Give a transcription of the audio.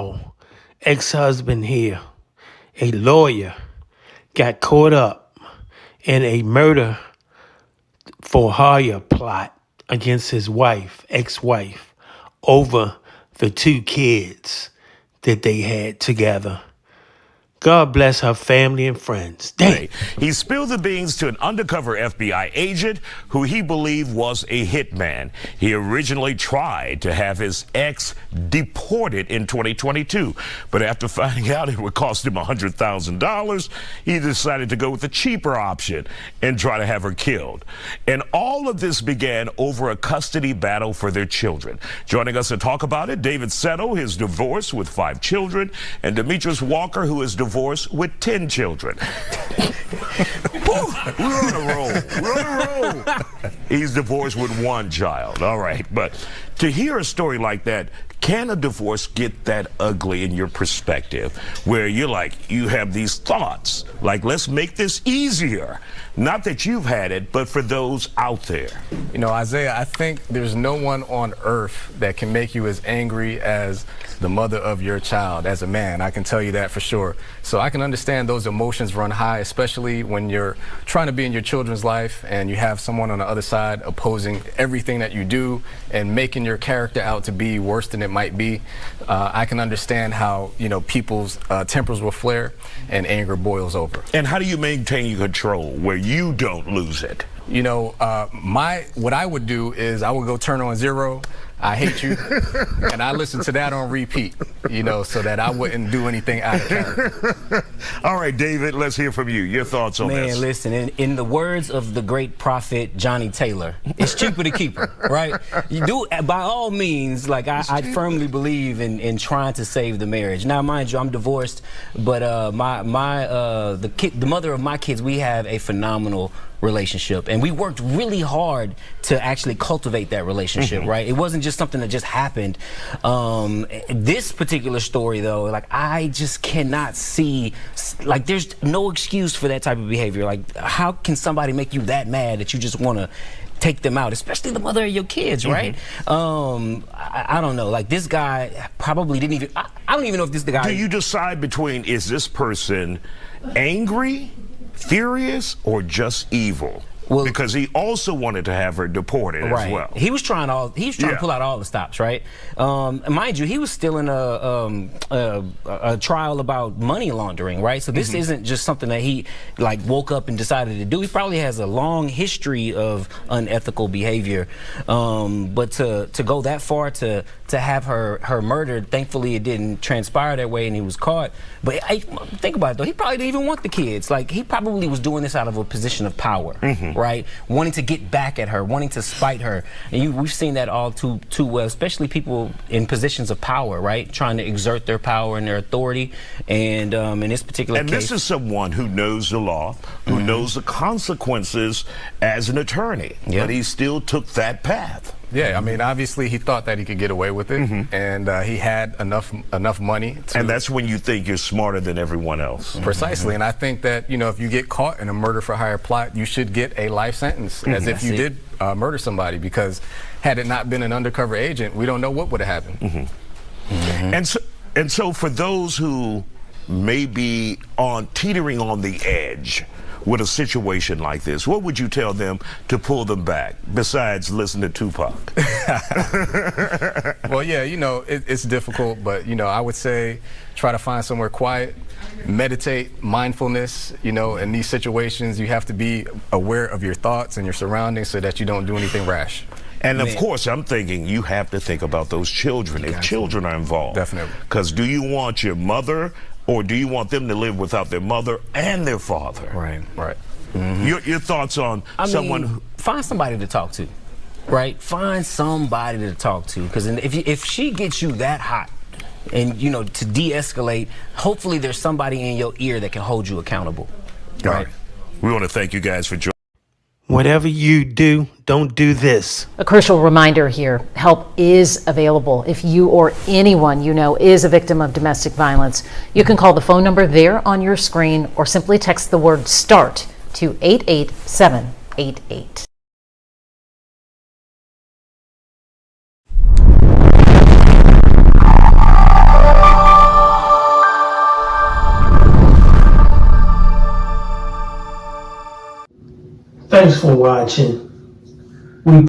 our ex-husband here, a lawyer, got caught up in a murder for hire plot against his wife, ex-wife, over the 2 kids that they had together. God bless her family and friends. Dang. He spilled the beans to an undercover FBI agent who he believed was a hitman. He originally tried to have his ex deported in 2022, but after finding out it would cost him $100,000, he decided to go with the cheaper option and try to have her killed. And all of this began over a custody battle for their children. Joining us to talk about it, David Settle, his divorce with 5 children, and Demetrius Walker, who is divorced with 10 children. We're on a roll. We're on a roll. He's divorced with 1 child. All right. But to hear a story like that, can a divorce get that ugly in your perspective, where you're like, you have these thoughts, like, let's make this easier? Not that you've had it, but for those out there. You know, Isaiah, I think there's no one on earth that can make you as angry as the mother of your child. As a man, I can tell you that for sure. So I can understand those emotions run high, especially when you're trying to be in your children's life and you have someone on the other side opposing everything that you do and making your character out to be worse than it might be. I can understand how, you know, people's tempers will flare and anger boils over. And how do you maintain your control where you don't lose it? You know, what I would do is I would go turn on 0, I hate you, and I listen to that on repeat, you know, so that I wouldn't do anything out of character. All right, David, let's hear from you. Your thoughts on this. Man, listen, in the words of the great prophet Johnny Taylor, it's cheaper to keep her, right? You do, by all means, like, I firmly believe in trying to save the marriage. Now, mind you, I'm divorced, but the mother of my kids, we have a phenomenal relationship, and we worked really hard to actually cultivate that relationship, right? It wasn't just something that just happened. This particular story, though, like, I just cannot see, like, there's no excuse for that type of behavior. Like, how can somebody make you that mad that you just want to take them out, especially the mother of your kids, right? I don't know, like, this guy probably didn't even, I don't even know if this is the guy. Do you decide between, is this person angry, furious, or just evil? Well, because he also wanted to have her deported as well. He was trying to pull out all the stops, right? Mind you, he was still in a trial about money laundering, right? So this isn't just something that he, like, woke up and decided to do. He probably has a long history of unethical behavior. But to go that far to have her murdered, thankfully it didn't transpire that way and he was caught. But think about it, though. He probably didn't even want the kids. Like, he probably was doing this out of a position of power. Right, wanting to get back at her, wanting to spite her, and we've seen that all too well, especially people in positions of power, right, trying to exert their power and their authority. And in this particular case, this is someone who knows the law, who knows the consequences as an attorney, but he still took that path. Yeah, I mean, obviously he thought that he could get away with it, and he had enough money to... And that's when you think you're smarter than everyone else. Precisely, and I think that, you know, if you get caught in a murder for hire plot, you should get a life sentence, as if you did murder somebody, because had it not been an undercover agent, we don't know what would have happened. And so for those who may be teetering on the edge with a situation like this, what would you tell them to pull them back, besides listen to Tupac? Well, yeah, you know, it's difficult, but, you know, I would say try to find somewhere quiet, meditate, mindfulness. You know, in these situations, you have to be aware of your thoughts and your surroundings so that you don't do anything rash. And of course, I'm thinking you have to think about those children, if children are involved. Definitely. Because do you want your mother, or do you want them to live without their mother and their father? Right. Your thoughts on someone? Find somebody to talk to, right? Find somebody to talk to, because if she gets you that hot, and, you know, to de-escalate, hopefully there's somebody in your ear that can hold you accountable. Right. We want to thank you guys for joining. Whatever you do, don't do this. A crucial reminder here, help is available if you or anyone you know is a victim of domestic violence. You can call the phone number there on your screen or simply text the word START to 88788. Thanks for watching.